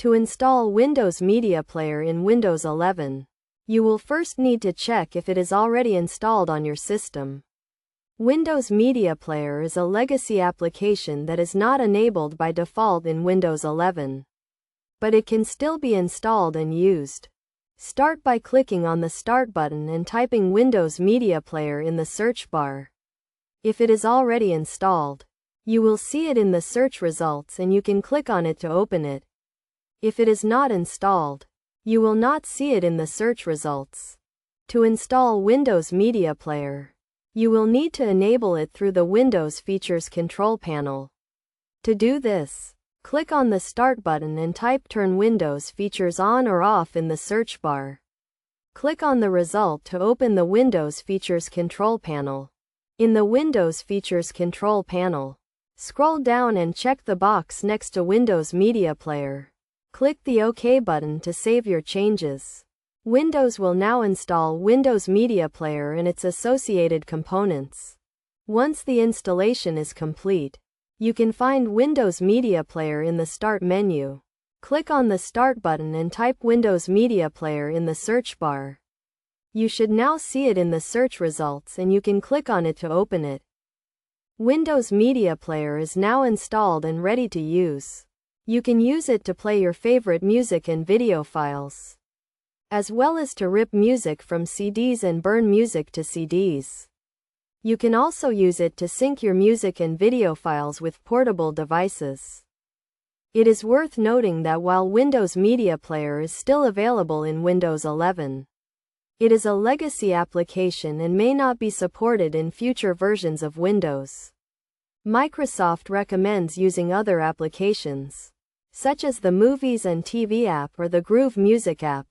To install Windows Media Player in Windows 11, you will first need to check if it is already installed on your system. Windows Media Player is a legacy application that is not enabled by default in Windows 11, but it can still be installed and used. Start by clicking on the Start button and typing Windows Media Player in the search bar. If it is already installed, you will see it in the search results and you can click on it to open it. If it is not installed, you will not see it in the search results. To install Windows Media Player, you will need to enable it through the Windows Features control panel. To do this, click on the Start button and type Turn Windows Features on or off in the search bar. Click on the result to open the Windows Features control panel. In the Windows Features control panel, scroll down and check the box next to Windows Media Player. Click the OK button to save your changes. Windows will now install Windows Media Player and its associated components. Once the installation is complete, you can find Windows Media Player in the Start menu. Click on the Start button and type Windows Media Player in the search bar. You should now see it in the search results and you can click on it to open it. Windows Media Player is now installed and ready to use. You can use it to play your favorite music and video files, as well as to rip music from CDs and burn music to CDs. You can also use it to sync your music and video files with portable devices. It is worth noting that while Windows Media Player is still available in Windows 11, it is a legacy application and may not be supported in future versions of Windows. Microsoft recommends using other applications, such as the Movies and TV app or the Groove Music app,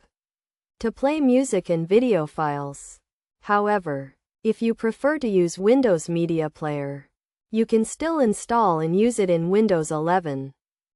to play music and video files. However, if you prefer to use Windows Media Player, you can still install and use it in Windows 11.